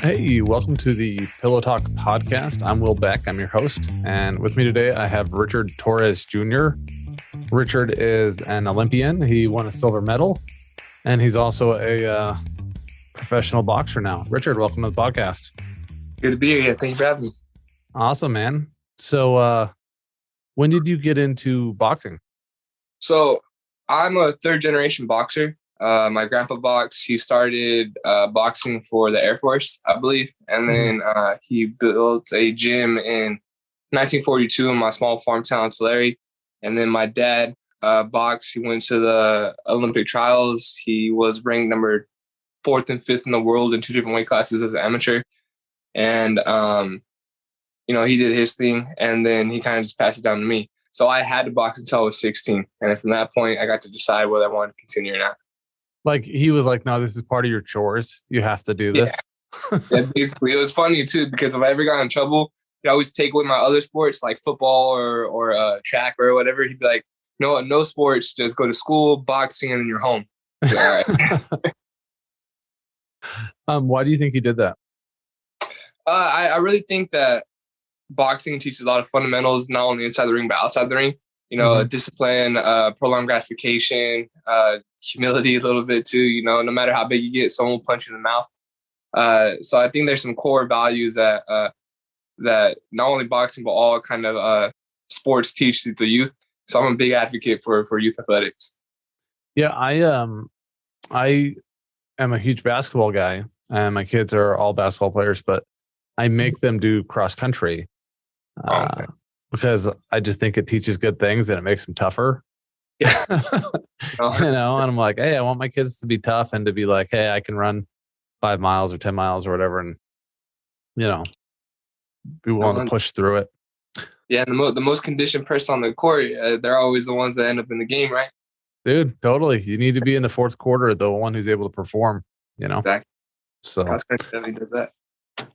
Hey, welcome to the Pillow Talk podcast. I'm Will Beck. I'm your host. And with me today, I have Richard Torrez Jr. Richard is an Olympian. He won a silver medal, and he's also a professional boxer now. Richard, welcome to the podcast. Good to be here. Thank you for having me. Awesome, man. So when did you get into boxing? So I'm a third generation boxer. My grandpa boxed. He started boxing for the Air Force, I believe. And then he built a gym in 1942 in my small farm town in Tulare. And then my dad boxed. He went to the Olympic trials. He was ranked number 4th and 5th in the world in 2 different weight classes as an amateur. And, he did his thing. And then he kind of just passed it down to me. So I had to box until I was 16. And from that point, I got to decide whether I wanted to continue or not. Like, he was like, no, this is part of your chores. You have to do this. Yeah, basically. It was funny, too, because if I ever got in trouble, he'd always take away my other sports like football or track or whatever. He'd be like, no sports. Just go to school, boxing, and then you're home. Like, all right. Why do you think he did that? I really think that boxing teaches a lot of fundamentals, not only inside the ring, but outside the ring. Discipline, prolonged gratification, humility a little bit too. No matter how big you get, someone will punch you in the mouth. So I think there's some core values that not only boxing, but all kind of sports teach the youth. So I'm a big advocate for youth athletics. Yeah, I am a huge basketball guy, and my kids are all basketball players, but I make them do cross country. Okay. Because I just think it teaches good things and it makes them tougher. Yeah. And I'm like, hey, I want my kids to be tough and to be like, hey, I can run 5 miles or 10 miles or whatever, and be willing to push through it. Yeah, and the most conditioned person on the court, they're always the ones that end up in the game, right? Dude, totally. You need to be in the fourth quarter, the one who's able to perform. Exactly. So definitely does that.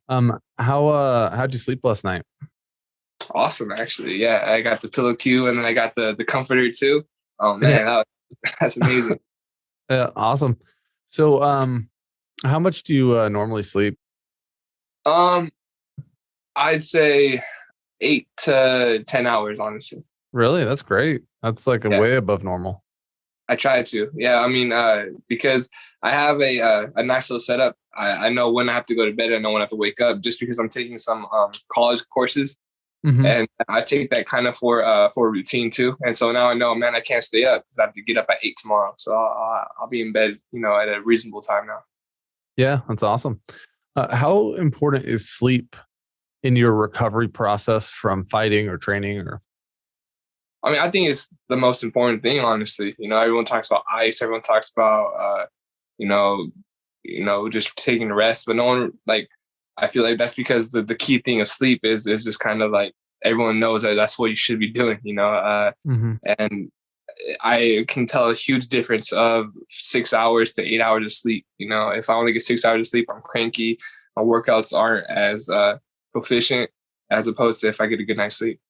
How'd you sleep last night? Awesome, actually. Yeah, I got the pillow cue and then I got the comforter too. Oh man, that's amazing. Yeah, awesome. So, how much do you normally sleep? I'd say 8 to 10 hours, honestly. Really? That's great. That's like way above normal. I try to. Yeah, I mean, because I have a nice little setup. I know when I have to go to bed. I know when I have to wake up. Just because I'm taking some college courses. Mm-hmm. And I take that kind of for a routine too. And so now I know, man, I can't stay up because I have to get up at 8 tomorrow. So I'll be in bed, at a reasonable time now. Yeah, that's awesome. How important is sleep in your recovery process from fighting or training? Or, I mean, I think it's the most important thing, honestly. Everyone talks about ice. Everyone talks about, just taking a rest. But no one, I feel like that's because the key thing of sleep is just kind of like everyone knows that that's what you should be doing, and I can tell a huge difference of 6 hours to 8 hours of sleep. If I only get 6 hours of sleep, I'm cranky. My workouts aren't as proficient as opposed to if I get a good night's sleep.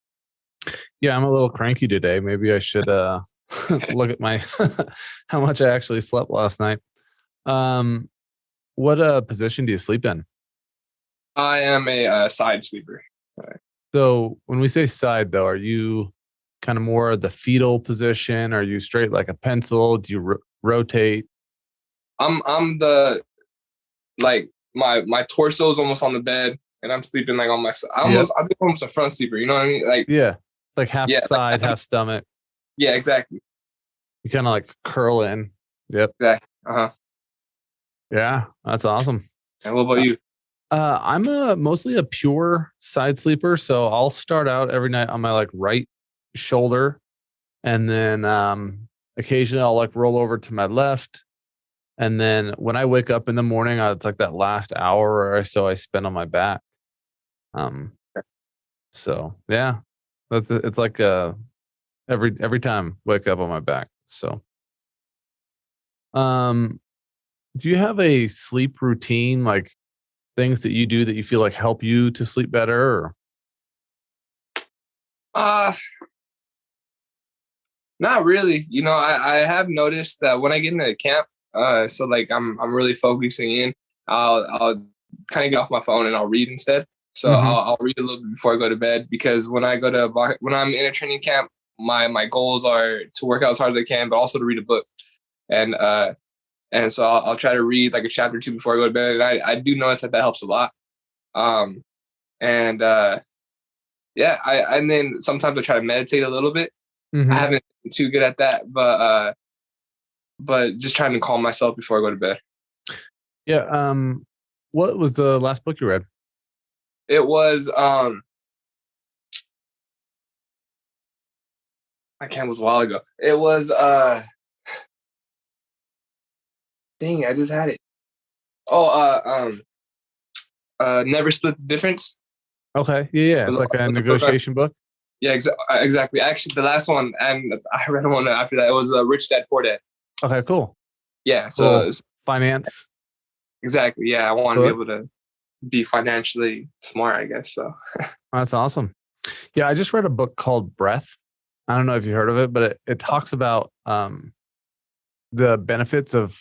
Yeah, I'm a little cranky today. Maybe I should look at my how much I actually slept last night. What position do you sleep in? I am a side sleeper. So when we say side, though, are you kind of more the fetal position? Are you straight like a pencil? Do you rotate? I'm the my torso is almost on the bed, and I'm sleeping like on my side. I think I'm almost a front sleeper. You know what I mean? Like half side, half stomach. Yeah, exactly. You kind of like curl in. Yep. Exactly. Yeah, that's awesome. And what about you? I'm mostly a pure side sleeper, so I'll start out every night on my right shoulder, and then occasionally I'll roll over to my left, and then when I wake up in the morning, it's like that last hour or so I spend on my back. So yeah, it's like every time wake up on my back. So, do you have a sleep routine, like things that you do that you feel like help you to sleep better? Or? Not really. I have noticed that when I get into camp, so I'm really focusing in. I'll kind of get off my phone and I'll read instead. So I'll read a little bit before I go to bed, because when I'm in a training camp, my goals are to work out as hard as I can, but also to read a book. And so I'll try to read like a chapter or two before I go to bed. And I do notice that helps a lot. And then sometimes I try to meditate a little bit. I haven't been too good at that, but just trying to calm myself before I go to bed. Yeah. What was the last book you read? It was it was a while ago. It was dang, I just had it. Never Split the Difference. Okay. Yeah. It's like a negotiation book. Yeah, exactly. Actually, the last one, and I read one after that. It was Rich Dad Poor Dad. Okay, cool. Yeah, cool. So finance. Exactly. Yeah, I want to be able to be financially smart, I guess. So that's awesome. Yeah, I just read a book called Breath. I don't know if you heard of it, but it talks about the benefits of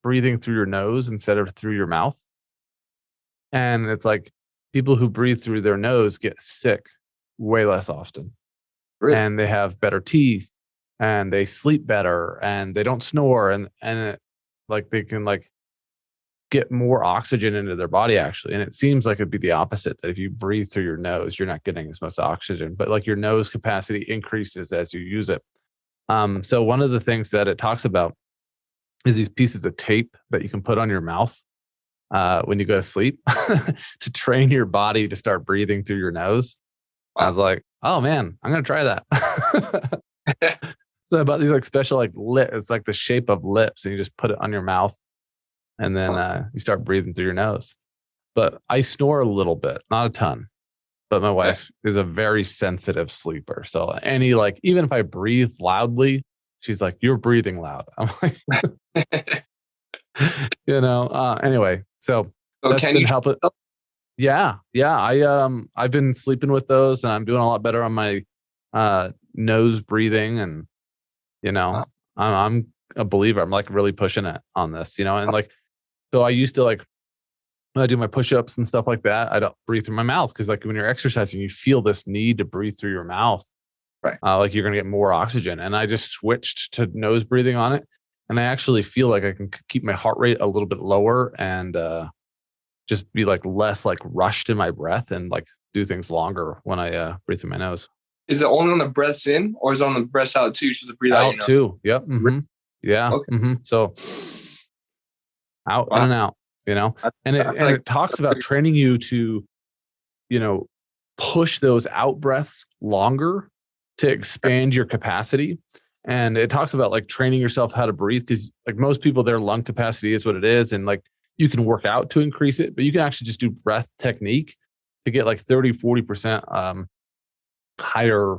breathing through your nose instead of through your mouth. And it's like people who breathe through their nose get sick way less often. Really? And they have better teeth and they sleep better and they don't snore and like they can like get more oxygen into their body actually. And it seems like it'd be the opposite, that if you breathe through your nose, you're not getting as much oxygen, but like your nose capacity increases as you use it. So one of the things that it talks about is these pieces of tape that you can put on your mouth when you go to sleep to train your body to start breathing through your nose. I was like, oh man, I'm going to try that. So about these like special like lip, it's like the shape of lips and you just put it on your mouth and then you start breathing through your nose. But I snore a little bit, not a ton, but my wife is a very sensitive sleeper. So any like, even if I breathe loudly, she's like, you're breathing loud. I'm like, anyway, so that's been helping. Yeah. I've been sleeping with those and I'm doing a lot better on my nose breathing. And, I'm a believer. I'm like really pushing it on this, and like, so I used to like, when I do my push-ups and stuff like that, I don't breathe through my mouth because like when you're exercising, you feel this need to breathe through your mouth. Right. Like you're going to get more oxygen. And I just switched to nose breathing on it. And I actually feel like I can keep my heart rate a little bit lower and just be like less like rushed in my breath and like do things longer when I breathe through my nose. Is it only on the breaths in or is it on the breaths out too? Just to breathe out too. Yep. Mm-hmm. Yeah. Okay. Mm-hmm. So out in and out, and it talks about training you to, push those out breaths longer to expand your capacity. And it talks about like training yourself how to breathe because like most people, their lung capacity is what it is. And like you can work out to increase it, but you can actually just do breath technique to get like 30-40% higher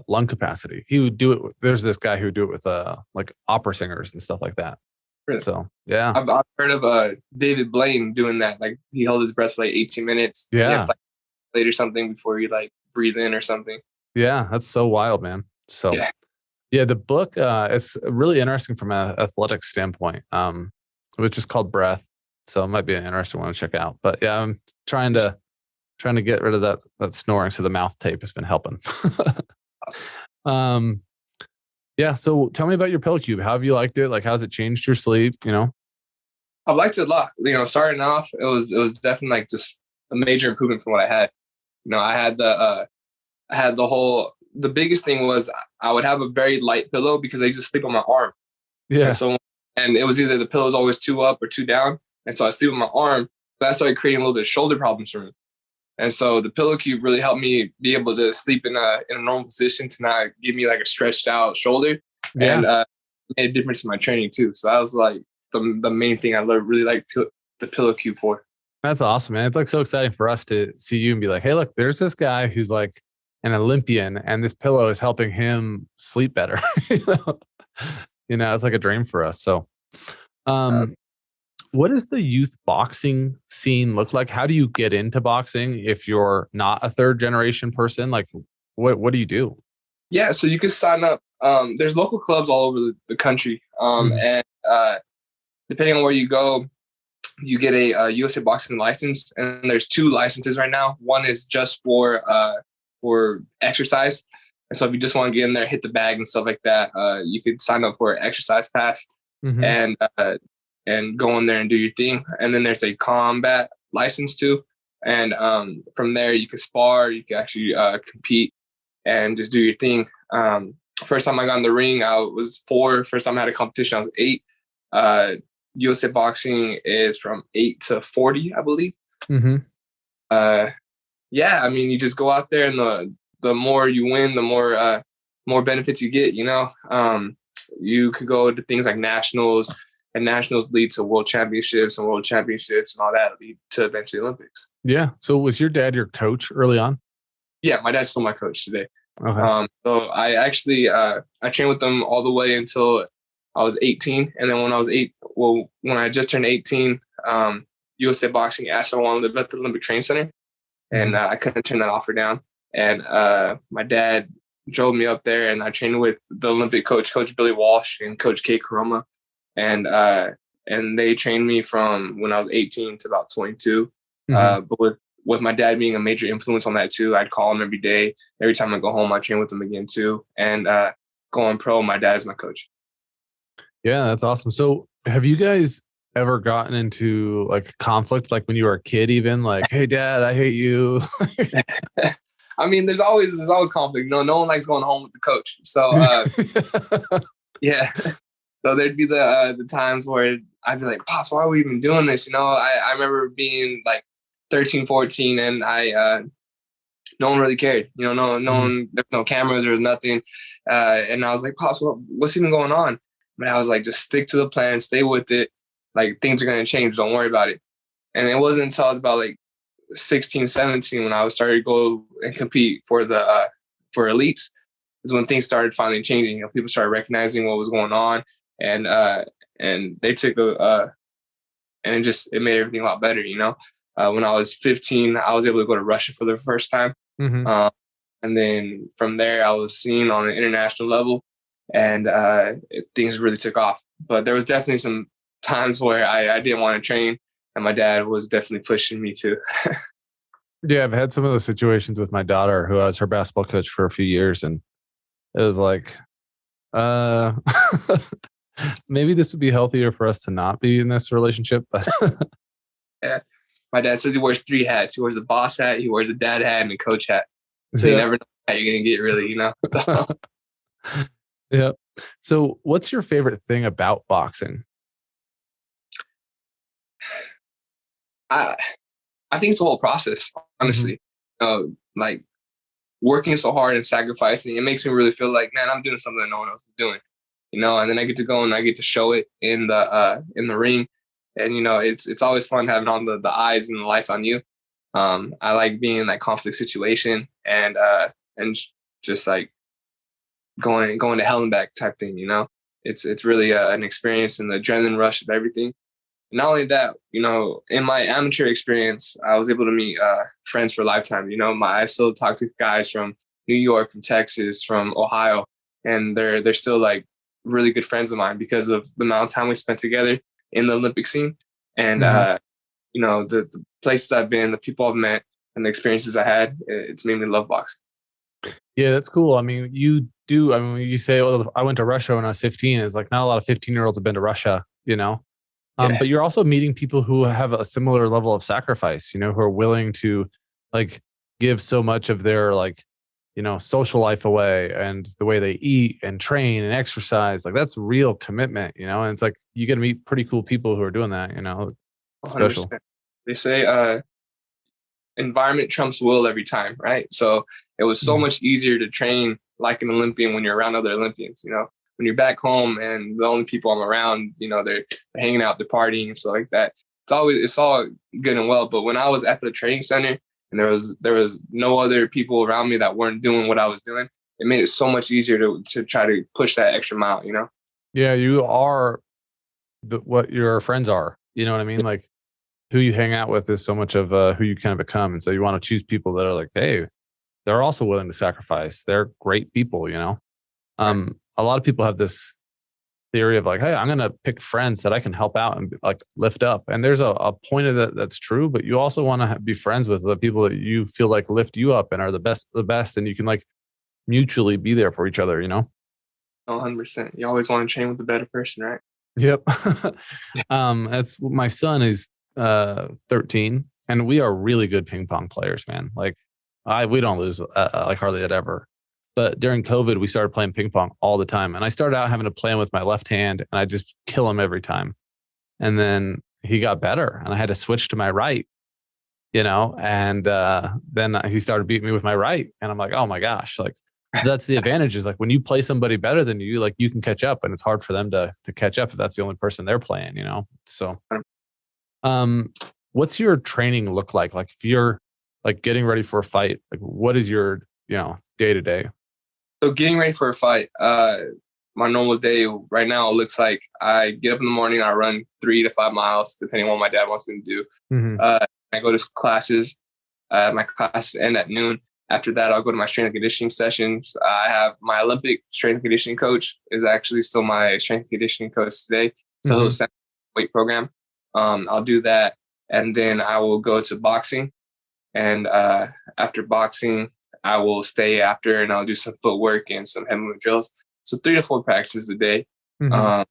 lung capacity. He would do it. There's this guy who would do it with like opera singers and stuff like that. Really? So yeah, I've heard of David Blaine doing that. Like he held his breath for like 18 minutes. Yeah, you have to, like, wait or something before you like breathe in or something. Yeah, that's so wild, man. So yeah, the book it's really interesting from an athletic standpoint. Which is called Breath, so it might be an interesting one to check out. But yeah, I'm trying to get rid of that snoring, so the mouth tape has been helping. Awesome. Yeah. So tell me about your pillow cube. How have you liked it? Like, how's it changed your sleep? I've liked it a lot. Starting off, it was definitely like just a major improvement from what I had. I had the biggest thing was I would have a very light pillow because I used to sleep on my arm. Yeah. And it was either the pillow was always too up or too down. And so I sleep on my arm, but that started creating a little bit of shoulder problems for me. And so the pillow cube really helped me be able to sleep in a normal position to not give me like a stretched out shoulder. Yeah. And made a difference in my training too. So that was like the main thing I really like the pillow cube for. That's awesome, man. It's like so exciting for us to see you and be like, hey, look, there's this guy who's like an Olympian and this pillow is helping him sleep better. It's like a dream for us. So what does the youth boxing scene look like? How do you get into boxing if you're not a third generation person? Like, what do you do? Yeah, so you can sign up. There's local clubs all over the country. And depending on where you go, you get a USA boxing license, and there's 2 licenses right now. One is just for exercise. And so if you just want to get in there, hit the bag and stuff like that, you could sign up for an exercise pass and go in there and do your thing. And then there's a combat license too. And from there, you can spar, you can actually compete and just do your thing. First time I got in the ring, I was 4. First time I had a competition, I was 8. USA boxing is from 8 to 40, I believe. Yeah, I mean, you just go out there, and the more you win, the more benefits you get. You know, you could go to things like nationals, and nationals lead to world championships, and world championships, and all that lead to eventually Olympics. Yeah. So was your dad your coach early on? Yeah, my dad's still my coach today. Okay. So I actually I trained with them all the way until I was 18, and then when I just turned 18, USA Boxing asked if I wanted to live at the Olympic Training Center, and I couldn't turn that offer down. And my dad drove me up there, and I trained with the Olympic coach, Coach Billy Walsh, and Coach Kate Karoma, and they trained me from when I was 18 to about 22. But with my dad being a major influence on that too, I'd call him every day. Every time I go home, I train with him again too. And going pro, my dad is my coach. Yeah, that's awesome. So have you guys ever gotten into like conflict, like when you were a kid, even like, hey dad, I hate you? I mean, there's always conflict. No one likes going home with the coach. So yeah. So there'd be the times where I'd be like, Pops, why are we even doing this? You know, I remember being like 13, 14, and no one really cared. You know, no one, there's no cameras, there was nothing. And I was like, Pops, what's even going on? But I was like, just stick to the plan, stay with it. Like, things are going to change. Don't worry about it. And it wasn't until I was about like 16, 17 when I started to go and compete for elites is when things started finally changing. You know, people started recognizing what was going on, and they took and it made everything a lot better. You know, when I was 15, I was able to go to Russia for the first time. And then from there, I was seen on an international level, and things really took off. But there was definitely some times where I didn't want to train, and my dad was definitely pushing me to. Yeah, I've had some of those situations with my daughter, who I was her basketball coach for a few years, and it was like, maybe this would be healthier for us to not be in this relationship. But yeah, my dad says he wears 3 hats. He wears a boss hat, he wears a dad hat, and a coach hat. So you never know how you're gonna get, really, you know. Yeah. So, what's your favorite thing about boxing? I think it's the whole process, honestly. Like, working so hard and sacrificing, it makes me really feel like, man, I'm doing something that no one else is doing, you know. And then I get to go and I get to show it in the ring, and you know, it's always fun having on the eyes and the lights on you. I like being in that conflict situation, and just like going to hell and back type thing, you know. It's really an experience, and the adrenaline rush of everything. Not only that, you know, in my amateur experience, I was able to meet friends for a lifetime. You know, I still talk to guys from New York, from Texas, from Ohio, and they're still like really good friends of mine because of the amount of time we spent together in the Olympic scene. And you know, the places I've been, the people I've met, and the experiences I had, it's made me love boxing. Yeah, that's cool. I mean, you do. I mean, when you say, well, I went to Russia when I was 15, it's like not a lot of 15-year-olds have been to Russia, you know. But you're also meeting people who have a similar level of sacrifice, you know, who are willing to like give so much of their like, you know, social life away, and the way they eat and train and exercise. Like, that's real commitment, you know. And it's like you get to meet pretty cool people who are doing that, you know. It's special. 100%. They say environment trumps will every time, right? So it was so much easier to train like an Olympian when you're around other Olympians, you know. When you're back home and the only people I'm around, you know, they're hanging out, they're partying and stuff like that. It's all good and well. But when I was at the training center and there was no other people around me that weren't doing what I was doing, it made it so much easier to try to push that extra mile, you know? Yeah, you are what your friends are. You know what I mean? Like, who you hang out with is so much of who you kind of become. And so you want to choose people that are like, hey, they're also willing to sacrifice. They're great people, you know? A lot of people have this theory of like, hey, I'm gonna pick friends that I can help out and like lift up. And there's a point of that that's true, but you also want to be friends with the people that you feel like lift you up and are the best, and you can like mutually be there for each other, you know? 100%. You always want to train with the better person, right? Yep. That's my son is 13, and we are really good ping pong players, man. Like we don't lose like hardly at ever. But during COVID, we started playing ping pong all the time. And I started out having to play him with my left hand, and I just kill him every time. And then he got better, and I had to switch to my right, you know, and then he started beating me with my right. And I'm like, oh my gosh, like that's the advantage is like when you play somebody better than you, like you can catch up, and it's hard for them to catch up if that's the only person they're playing, you know? So, what's your training look like? Like if you're like getting ready for a fight, like what is your, day to day? So getting ready for a fight, my normal day right now looks like I get up in the morning, I run 3 to 5 miles, depending on what my dad wants me to do. Mm-hmm. I go to classes. My classes end at noon. After that, I'll go to my strength and conditioning sessions. I have my Olympic strength and conditioning coach is actually still my strength and conditioning coach today. So he'll send me a weight program. I'll do that. And then I will go to boxing. And after boxing, I will stay after and I'll do some footwork and some head movement drills. So 3 to 4 practices a day. Mm-hmm.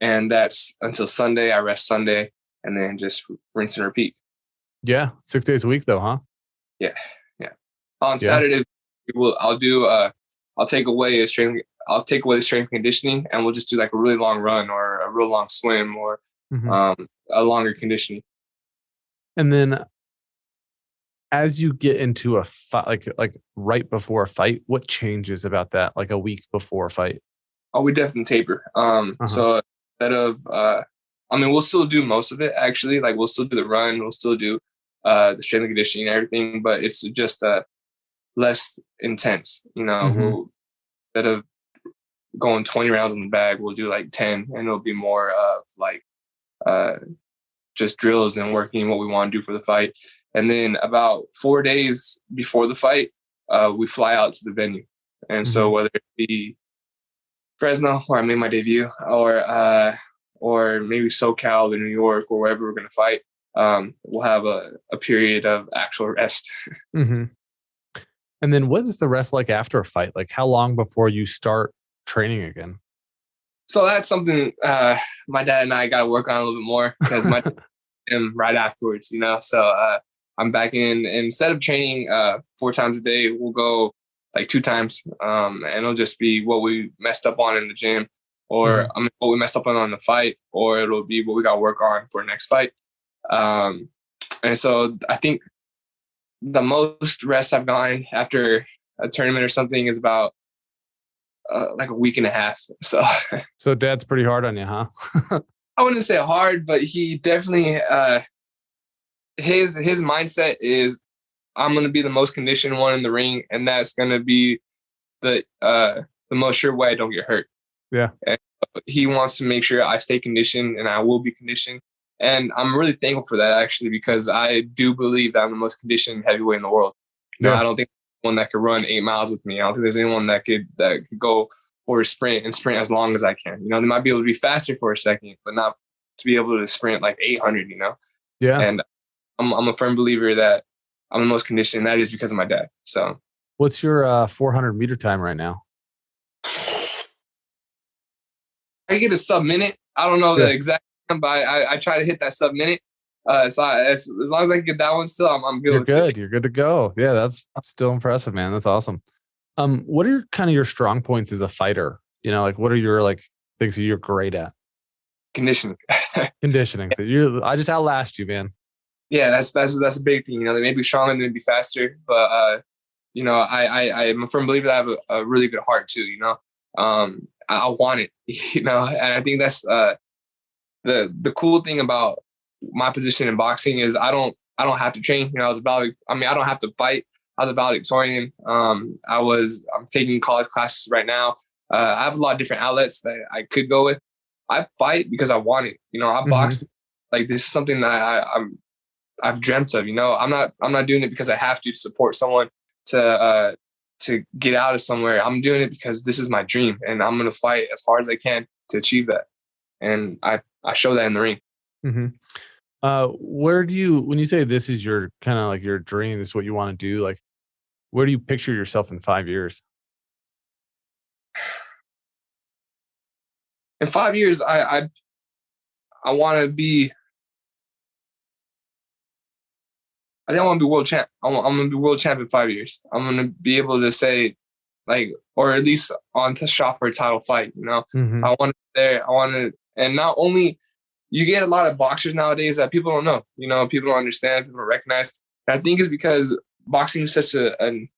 And that's until Sunday. I rest Sunday and then just rinse and repeat. Yeah. 6 days a week though, huh? Yeah. On Saturdays, I'll take away the strength and conditioning, and we'll just do like a really long run or a real long swim or a longer conditioning. And then as you get into a fight, like right before a fight, what changes about that? Like a week before a fight? Oh, we definitely taper. So instead of, we'll still do most of it actually. Like we'll still do the run, we'll still do the strength and conditioning and everything, but it's just less intense. We'll, instead of going 20 rounds in the bag, we'll do like 10, and it'll be more of like just drills and working what we want to do for the fight. And then about 4 days before the fight, we fly out to the venue. And so whether it be Fresno, where I made my debut, or maybe SoCal or New York or wherever we're going to fight, we'll have a period of actual rest. And then what is the rest like after a fight? Like how long before you start training again? So that's something my dad and I got to work on a little bit more because my him right afterwards, So I'm back in, and instead of training 4 times a day, we'll go like 2 times, and it'll just be what we messed up on in the gym, or what we messed up on the fight, or it'll be what we got to work on for next fight. And so I think the most rest I've gotten after a tournament or something is about like a week and a half. So dad's pretty hard on you, huh? I wouldn't say hard, but he definitely his mindset is I'm going to be the most conditioned one in the ring, and that's going to be the most sure way I don't get hurt. Yeah. And he wants to make sure I stay conditioned, and I will be conditioned. And I'm really thankful for that, actually, because I do believe that I'm the most conditioned heavyweight in the world. I don't think there's anyone that could run 8 miles with me. I don't think there's anyone that could go for a sprint as long as I can. They might be able to be faster for a second, but not to be able to sprint like 800, Yeah. And I'm a firm believer that I'm the most conditioned, and that is because of my dad. So what's your 400-meter time right now? I get a sub-minute. I don't know the exact time, but I try to hit that sub-minute. So as long as I can get that one still, I'm good. You're good to go. Yeah, that's still impressive, man. That's awesome. What are kind of your strong points as a fighter? Like what are your like things that you're great at? Conditioning. So I just outlast you, man. Yeah, that's a big thing. They may be stronger, they may be faster, but I'm a firm believer that I have a really good heart too. I want it. And I think that's the cool thing about my position in boxing is I don't have to train. I don't have to fight. I was a valedictorian. I'm taking college classes right now. I have a lot of different outlets that I could go with. I fight because I want it. I box like this is something that I've dreamt of. I'm not doing it because I have to support someone to get out of somewhere. I'm doing it because this is my dream, and I'm gonna fight as hard as I can to achieve that. And I show that in the ring. Mm-hmm. Where do you, when you say this is your kind of like your dream, this is what you want to do, like, where do you picture yourself in 5 years? In 5 years, I want to be. I think I want to be world champ. I'm going to be world champ in 5 years. I'm going to be able to say, like, or at least on to shop for a title fight. You know, Mm-hmm. I want to be there. I want to, and not only you get a lot of boxers nowadays that people don't know. You know, people don't understand, people don't recognize. And I think it's because boxing is such it's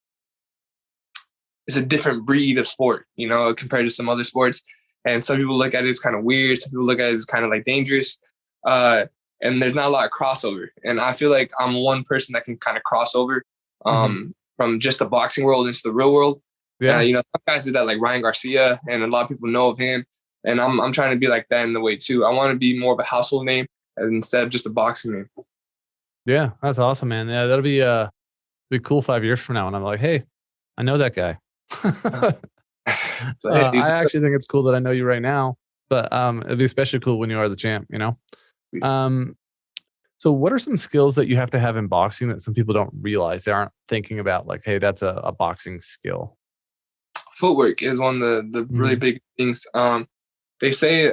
a different breed of sport, you know, compared to some other sports. And some people look at it as kind of weird. Some people look at it as kind of like dangerous. And there's not a lot of crossover. And I feel like I'm one person that can kind of cross over from just the boxing world into the real world. Yeah. You know, some guys did that, like Ryan Garcia, and a lot of people know of him. And I'm trying to be like that in the way too. I want to be more of a household name instead of just a boxing name. Yeah, that's awesome, man. Yeah, that'll be cool 5 years from now. And I'm like, hey, I know that guy. I actually think it's cool that I know you right now, but it'd be especially cool when you are the champ, you know? So what are some skills that you have to have in boxing that some people don't realize, they aren't thinking about, like, hey, that's a boxing skill? Footwork is one of the really big things. They say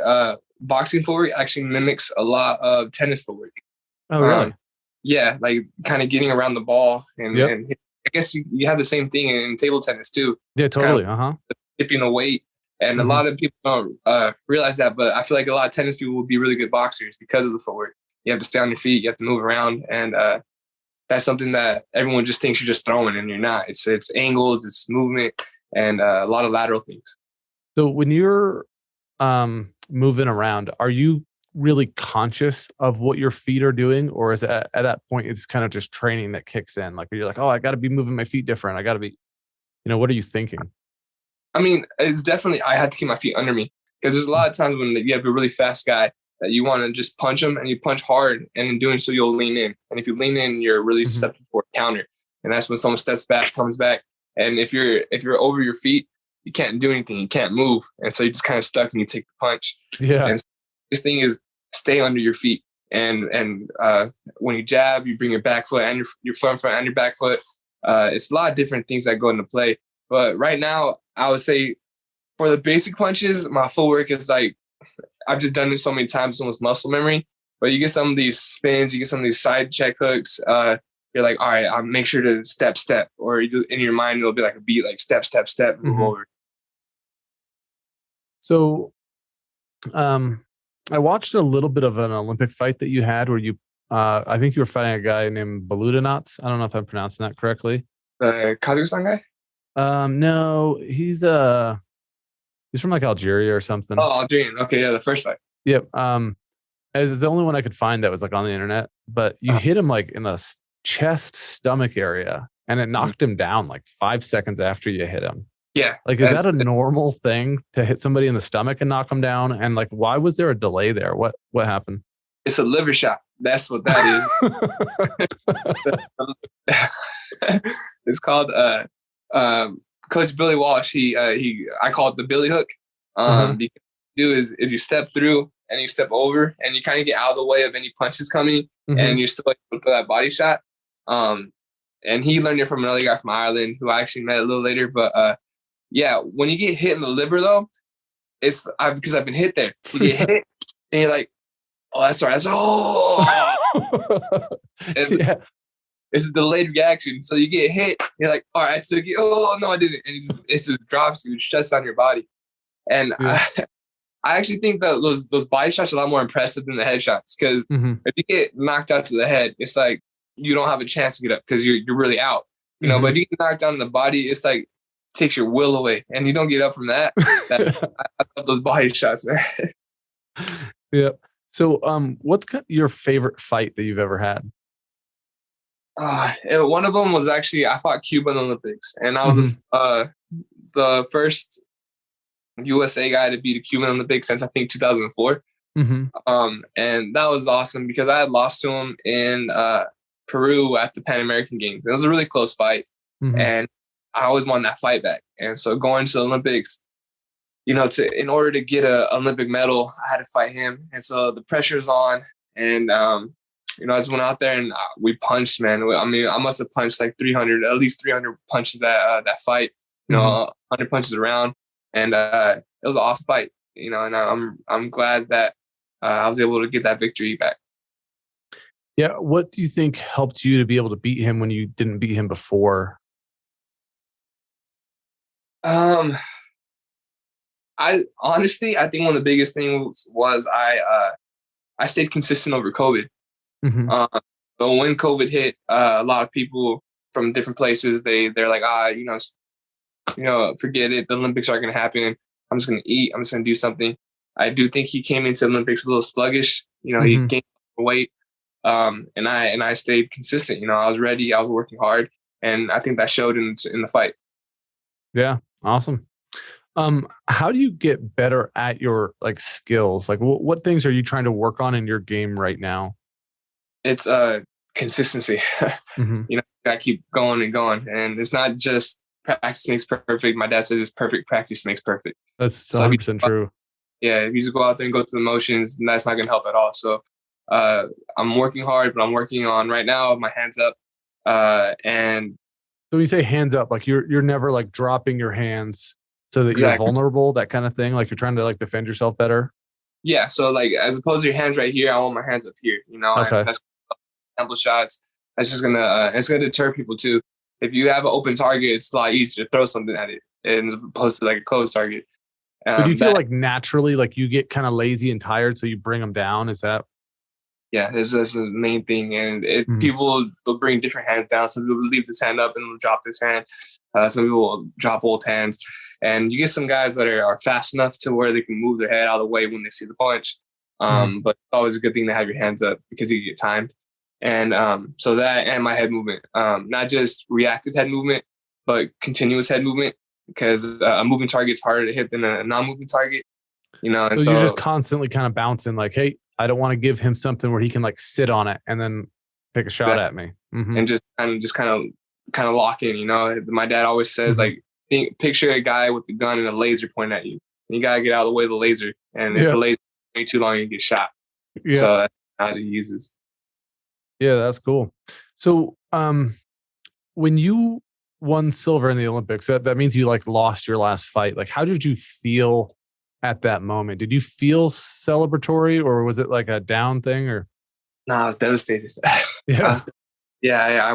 boxing footwork actually mimics a lot of tennis footwork. Oh, really? Yeah, like kind of getting around the ball. And I guess you have the same thing in table tennis too. Yeah, totally. Shifting the weight. And a lot of people don't realize that, but I feel like a lot of tennis people will be really good boxers because of the footwork. You have to stay on your feet, you have to move around, and that's something that everyone just thinks you're just throwing, and you're not. It's angles, it's movement, and a lot of lateral things. So when you're moving around, are you really conscious of what your feet are doing, or is it at that point it's kind of just training that kicks in? Like, you're like, oh, I got to be moving my feet different. I got to be, you know, what are you thinking? I mean, it's definitely, I had to keep my feet under me, because there's a lot of times when you have a really fast guy that you want to just punch him, and you punch hard, and in doing so you'll lean in. And if you lean in, you're really susceptible for a counter. And that's when someone steps back, comes back. And if you're over your feet, you can't do anything. You can't move. And so you're just kind of stuck and you take the punch. Yeah. And this thing is stay under your feet. And when you jab, you bring your back foot and your front foot and your back foot. It's a lot of different things that go into play. But right now, I would say for the basic punches, my footwork is like, I've just done it so many times, it's almost muscle memory. But you get some of these spins, you get some of these side check hooks. You're like, all right, I'll make sure to step. Or you do, in your mind, it'll be like a beat, like step, move over. So I watched a little bit of an Olympic fight that you had where you, I think you were fighting a guy named Baludinats. I don't know if I'm pronouncing that correctly. The Kazakhstan guy? No, he's from like Algeria or something. Oh, Algerian. Okay, yeah, the first fight. Yep. As the only one I could find that was like on the internet, but you hit him like in the chest, stomach area, and it knocked him down like 5 seconds after you hit him. Yeah. Like, is that a normal thing to hit somebody in the stomach and knock them down? And like, why was there a delay there? What happened? It's a liver shot. That's what that is. It's called Coach Billy Walsh. I call it the Billy hook. Because what you do is you step through and you step over and you kind of get out of the way of any punches coming, and you're still able to throw that body shot. And he learned it from another guy from Ireland who I actually met a little later. But yeah, when you get hit in the liver though, it's because I've been hit there. You get hit and you're like, oh, that's all right. Yeah. It's a delayed reaction. So you get hit, you're like, all right, so you, oh no, I didn't. And it just drops you, it shuts down your body. And I actually think that those body shots are a lot more impressive than the headshots, because if you get knocked out to the head, it's like you don't have a chance to get up because you're really out. You know, but if you get knocked down in the body, it's like takes your will away, and you don't get up from that. I love those body shots, man. Yeah. So, what's your favorite fight that you've ever had? One of them was actually, I fought Cuba in the Olympics, and I was the first USA guy to beat a Cuban Olympic since I think 2004. And that was awesome because I had lost to him in Peru at the Pan American Games. It was a really close fight, and I always won that fight back. And so going to the Olympics, in order to get a Olympic medal, I had to fight him. And so the pressure's on. And, I just went out there and we punched, man. I mean, I must have punched like at least 300 punches that fight, 100 punches around. And it was an awesome fight, and I'm glad that I was able to get that victory back. Yeah. What do you think helped you to be able to beat him when you didn't beat him before? I think one of the biggest things was I stayed consistent over COVID. Mm-hmm. So when COVID hit, a lot of people from different places, they're like, forget it. The Olympics aren't going to happen. I'm just going to eat. I'm just going to do something. I do think he came into the Olympics a little sluggish. He gained weight, and I stayed consistent. I was ready. I was working hard, and I think that showed in the fight. Yeah, awesome. How do you get better at your skills? Like, what things are you trying to work on in your game right now? It's consistency. I keep going and going, and it's not just practice makes perfect. My dad says it's perfect practice makes perfect. That's 100% true. Yeah, if you just go out there and go through the motions, then that's not going to help at all. So I'm working hard, but I'm working on right now my hands up. And so when you say hands up, like you're never like dropping your hands so that exactly. You're vulnerable, that kind of thing. Like you're trying to like defend yourself better. Yeah. So like as opposed to your hands right here, I want my hands up here. Okay. And that's temple shots. That's just gonna it's gonna deter people too. If you have an open target, it's a lot easier to throw something at it, as opposed to like a closed target. But do you feel like naturally, like you get kind of lazy and tired, so you bring them down? Is that? Yeah, that's the main thing. And people will bring different hands down. Some people will leave this hand up and will drop this hand. Some people will drop both hands. And you get some guys that are fast enough to where they can move their head out of the way when they see the punch. But it's always a good thing to have your hands up because you get timed. And so that and my head movement, not just reactive head movement, but continuous head movement, because a moving target is harder to hit than a non-moving target. And so you're just constantly kind of bouncing like, hey, I don't want to give him something where he can like sit on it and then take a shot at me. And just kind of lock in. My dad always says picture a guy with the gun and a laser pointing at you. And you gotta get out of the way of the laser, and if the laser ain't too long, you get shot. Yeah. So that's how he uses. Yeah, that's cool. So when you won silver in the Olympics, that means you like lost your last fight. Like, how did you feel at that moment? Did you feel celebratory, or was it like a down thing? Or no, I was devastated. I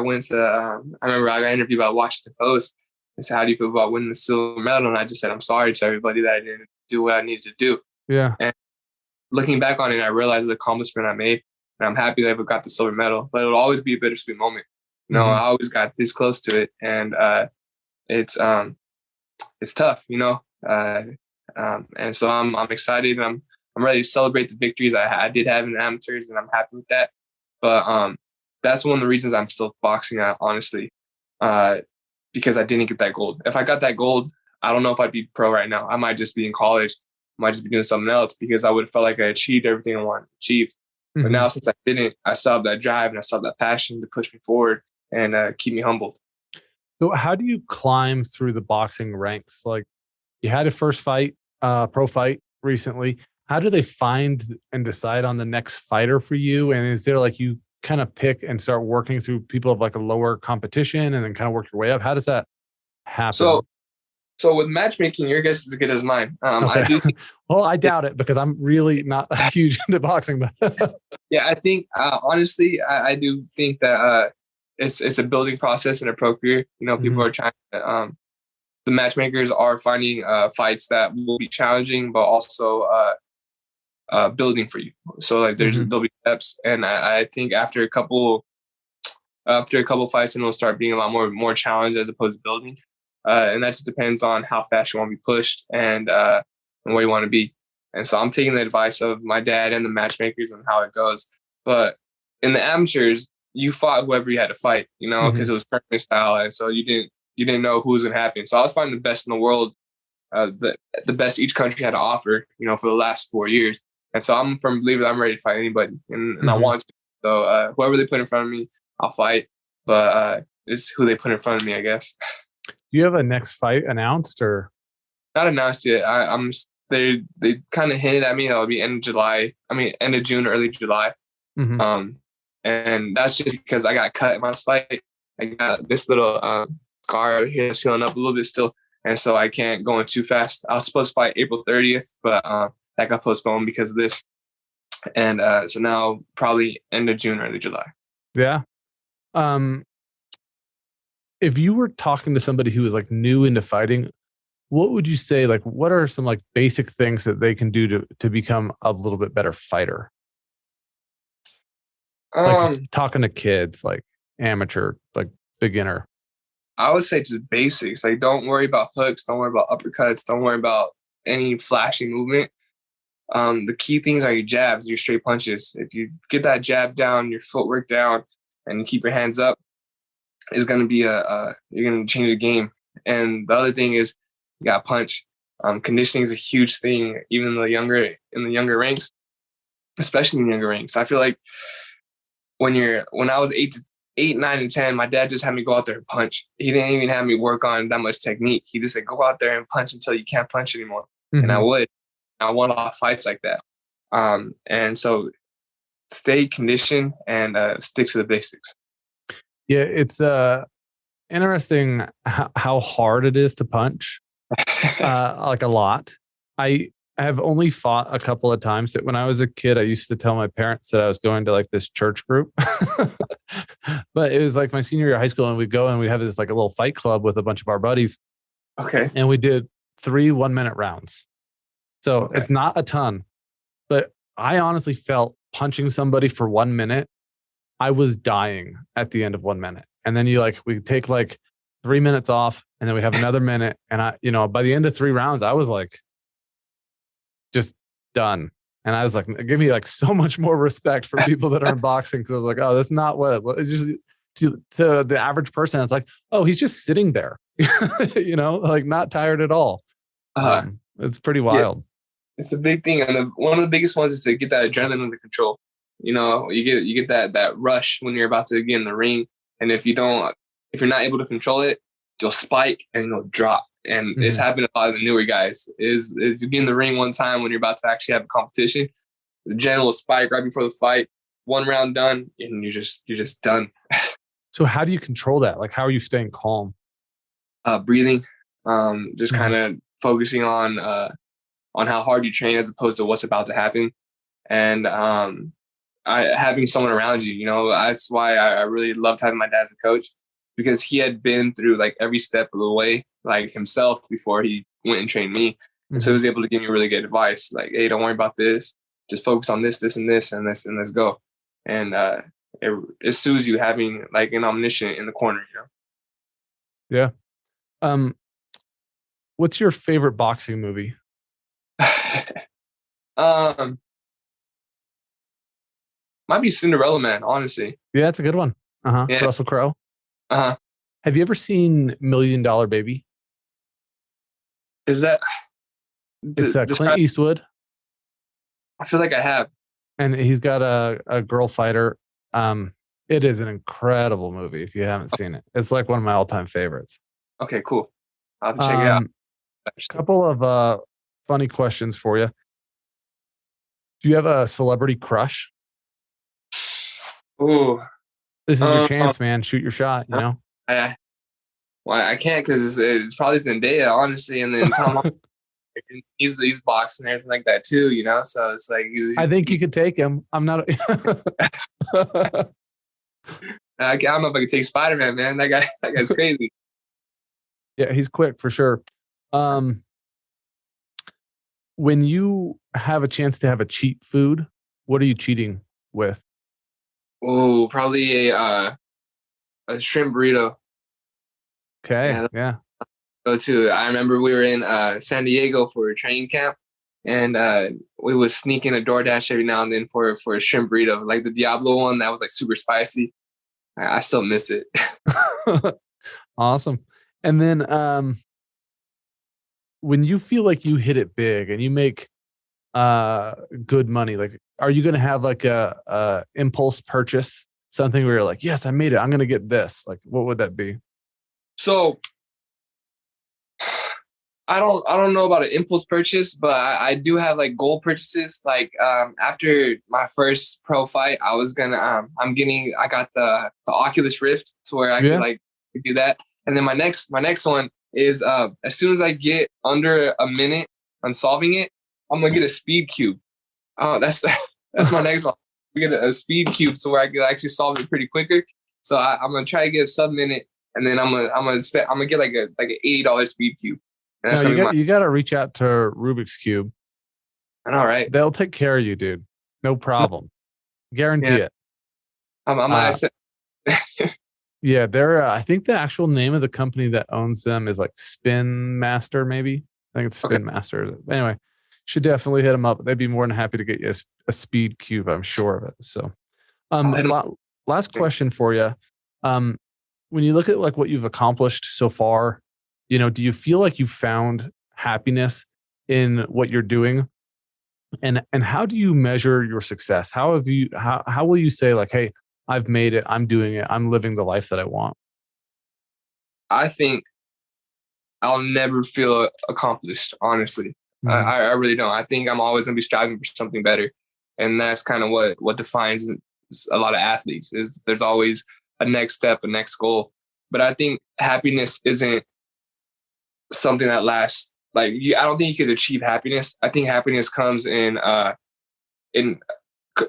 went to I remember I got interviewed by Washington Post and said, how do you feel about winning the silver medal? And I just said, I'm sorry to everybody that I didn't do what I needed to do. Yeah. And looking back on it, I realized the accomplishment I made. And I'm happy that I got the silver medal, but it'll always be a bittersweet moment. I always got this close to it, and it's tough, and so I'm excited. And I'm ready to celebrate the victories I did have in the amateurs, and I'm happy with that. But that's one of the reasons I'm still boxing, honestly, because I didn't get that gold. If I got that gold, I don't know if I'd be pro right now. I might just be in college. I might just be doing something else because I would have felt like I achieved everything I wanted to achieve. But now, since I didn't, I still have that drive and I still have that passion to push me forward and keep me humbled. So how do you climb through the boxing ranks? Like, you had a first fight, pro fight recently. How do they find and decide on the next fighter for you? And is there like you kind of pick and start working through people of like a lower competition and then kind of work your way up? How does that happen? So with matchmaking, your guess is as good as mine. Okay. I do. Well, I doubt it because I'm really not huge into boxing. But yeah, I think honestly, I do think that it's a building process in a pro career. People are trying to. The matchmakers are finding fights that will be challenging, but also building for you. So like there'll be steps, and I think after a couple fights, and it'll start being a lot more challenge as opposed to building. And that just depends on how fast you want to be pushed and where you want to be. And so I'm taking the advice of my dad and the matchmakers on how it goes. But in the amateurs, you fought whoever you had to fight, because it was tournament style, and so you didn't know who was going to happen. So I was fighting the best in the world, the best each country had to offer, for the last 4 years. And so I'm from believer that I'm ready to fight anybody, and I want to. So whoever they put in front of me, I'll fight. But it's who they put in front of me, I guess. Do you have a next fight announced or? not announced yet. They kind of hinted at me it'll be end of July. I mean, end of June, early July. Mm-hmm. And that's just because I got cut in my fight. I got this little scar here that's healing up a little bit still, and so I can't go in too fast. I was supposed to fight April 30th, but that got postponed because of this. And so now probably end of June, early July. Yeah. If you were talking to somebody who was like new into fighting, what would you say? Like, what are some like basic things that they can do to become a little bit better fighter? Like talking to kids, like amateur, like beginner. I would say just basics. Like, don't worry about hooks. Don't worry about uppercuts. Don't worry about any flashy movement. The key things are your jabs, your straight punches. If you get that jab down, your footwork down, and you keep your hands up, is going to be you're going to change the game. And the other thing is you got punch. Conditioning is a huge thing, even in the younger ranks, especially in the younger ranks. I feel like when I was 8, 9, and 10, my dad just had me go out there and punch. He didn't even have me work on that much technique. He just said, go out there and punch until you can't punch anymore. Mm-hmm. And I would. I won a lot of fights like that. And so stay conditioned and stick to the basics. Yeah, it's interesting how hard it is to punch. Like a lot. I have only fought a couple of times. That when I was a kid, I used to tell my parents that I was going to like this church group. But it was like my senior year of high school, and we'd go and we'd have this like a little fight club with a bunch of our buddies. Okay. And we did 3 1-minute rounds. So It's not a ton. But I honestly felt punching somebody for 1 minute, I was dying at the end of 1 minute. And then we take like 3 minutes off, and then we have another minute. And by the end of 3 rounds, I was like, just done. And I was like, give me like so much more respect for people that are in boxing. Cause I was like, oh, that's not what it's just to the average person. It's like, oh, he's just sitting there, like not tired at all. It's pretty wild. Yeah, it's a big thing. And one of the biggest ones is to get that adrenaline under control. You get that rush when you're about to get in the ring. And if you're not able to control it, you'll spike and you'll drop. And it's happened to a lot of the newer guys. Is you get in the ring one time when you're about to actually have a competition, the general will spike right before the fight. 1 round done, and you're just done. So how do you control that? Like, how are you staying calm? Breathing, just kind of focusing on how hard you train as opposed to what's about to happen, and having someone around you. That's why I really loved having my dad as a coach, because he had been through like every step of the way, like himself, before he went and trained me. And so he was able to give me really good advice. Like, hey, don't worry about this. Just focus on this, this, and this, and this, and let's go. And it soothes you having like an omniscient in the corner, Yeah. What's your favorite boxing movie? Might be Cinderella Man, honestly. Yeah, that's a good one. Yeah. Russell Crowe. Have you ever seen $1 Million Baby? Is that? It's Clint Eastwood. I feel like I have. And he's got a girl fighter. It is an incredible movie if you haven't seen it. It's like one of my all-time favorites. Okay, cool. I'll have to check it out. A couple of funny questions for you. Do you have a celebrity crush? Ooh. This is your chance, man. Shoot your shot, Well, I can't because it's probably Zendaya, honestly. And then Tom, he's boxing and everything like that too, So it's like I think you could take him. I'm not. I don't know if I could take Spiderman, man. That guy's crazy. Yeah, he's quick for sure. When you have a chance to have a cheat food, what are you cheating with? Oh, probably a shrimp burrito. Okay, yeah. Go to. I remember we were in San Diego for a training camp, and we would sneak in a DoorDash every now and then for a shrimp burrito, like the Diablo one that was like super spicy. I still miss it. Awesome. And then when you feel like you hit it big and you make good money, like, are you going to have like a impulse purchase, something where you're like, yes, I made it, I'm going to get this? Like, what would that be? So I don't know about an impulse purchase, but I do have like goal purchases. Like after my first pro fight, I was gonna I got the Oculus Rift to where I could Yeah. like do that. And then my next one is as soon as I get under a minute on solving it, I'm gonna get a speed cube. Oh, that's my next one. We get a speed cube to where I can actually solve it pretty quicker. So I'm gonna try to get a sub minute, and then I'm gonna get like an $80 speed cube. And that's No, gonna be you got to reach out to Rubik's Cube. I know, right? They'll take care of you, dude. No problem. Guarantee it. I'm gonna Yeah, they're. I think the actual name of the company that owns them is like Spin Master, maybe. I think it's Spin Master. Anyway, should definitely hit them up. They'd be more than happy to get you a speed cube. I'm sure of it. So, last question for you. When you look at like what you've accomplished so far, you know, do you feel like you found happiness in what you're doing? And how do you measure your success? How will you say like, hey, I've made it, I'm doing it, I'm living the life that I want? I think I'll never feel accomplished, honestly. Mhm. I really don't. I think I'm always gonna be striving for something better. And that's kind of what defines a lot of athletes is there's always a next step, a next goal. But I think happiness isn't something that lasts. Like I don't think you could achieve happiness. I think happiness comes in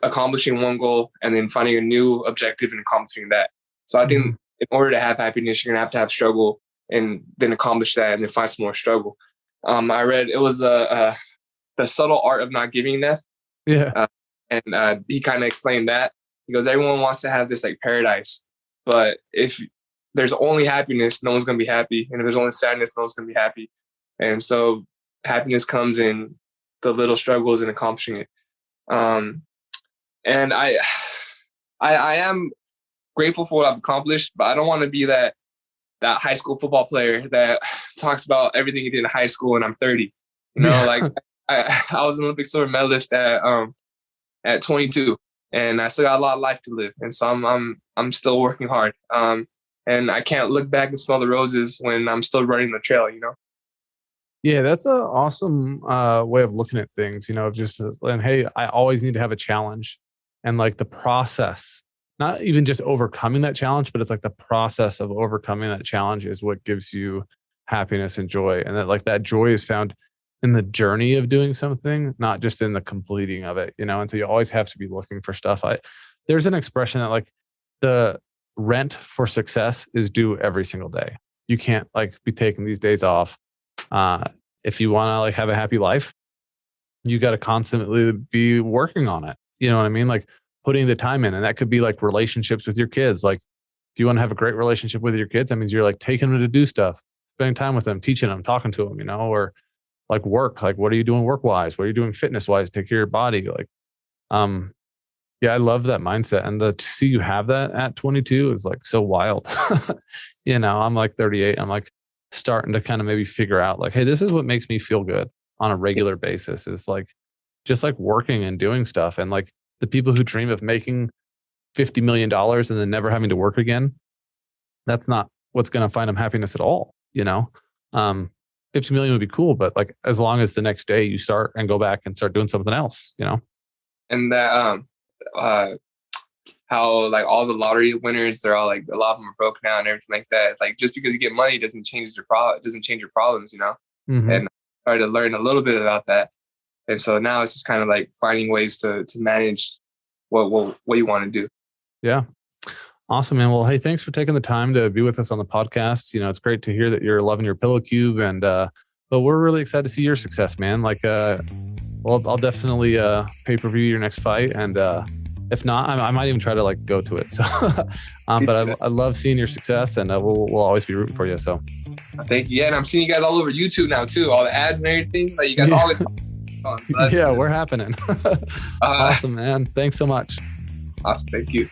accomplishing one goal and then finding a new objective and accomplishing that. So I think in order to have happiness, you're gonna have to have struggle and then accomplish that and then find some more struggle. I read it was the subtle art of not giving enough. Yeah. And he kind of explained that. He goes, everyone wants to have this like paradise, but if there's only happiness, no one's gonna be happy, and if there's only sadness, no one's gonna be happy. And so happiness comes in the little struggles and accomplishing it. And I am grateful for what I've accomplished, but I don't want to be that high school football player that talks about everything he did in high school and I'm 30. You know, like I was an Olympic silver medalist at 22, and I still got a lot of life to live, and so I'm still working hard. And I can't look back and smell the roses when I'm still running the trail. You know. Yeah, that's an awesome way of looking at things. You know, just and hey, I always need to have a challenge, and like the process, not even just overcoming that challenge, but it's like the process of overcoming that challenge is what gives you happiness and joy, and that like that joy is found in the journey of doing something, not just in the completing of it. You know, and so you always have to be looking for stuff. There's an expression that like the rent for success is due every single day. You can't like be taking these days off. If you want to like have a happy life, you got to constantly be working on it. You know what I mean? Like putting the time in, and that could be like relationships with your kids. Like if you want to have a great relationship with your kids, that means you're like taking them to do stuff, spending time with them, teaching them, talking to them, you know, or like work, like what are you doing work wise? What are you doing fitness wise? Take care of your body. Like, yeah, I love that mindset. And to see you have that at 22 is like so wild. You know, I'm like 38. I'm like starting to kind of maybe figure out like, hey, this is what makes me feel good on a regular basis is like, just like working and doing stuff. And like the people who dream of making $50 million and then never having to work again, that's not what's going to find them happiness at all. You know, 50 million would be cool, but like as long as the next day you start and go back and start doing something else, you know. And that how like all the lottery winners, they're all like a lot of them are broke now and everything like that. Like just because you get money doesn't change your problems, you know. Mm-hmm. And I started to learn a little bit about that, and so now it's just kind of like finding ways to manage what you want to do. Yeah. Awesome, man. Well, hey, thanks for taking the time to be with us on the podcast. You know, it's great to hear that you're loving your pillow cube, and but we're really excited to see your success, man. Like, well, I'll definitely pay-per-view your next fight, and if not, I might even try to like go to it. So, but I love seeing your success, and we'll always be rooting for you. So, thank you. Yeah, and I'm seeing you guys all over YouTube now too. All the ads and everything. Like you guys always. So yeah, we're happening. Awesome, man. Thanks so much. Awesome. Thank you.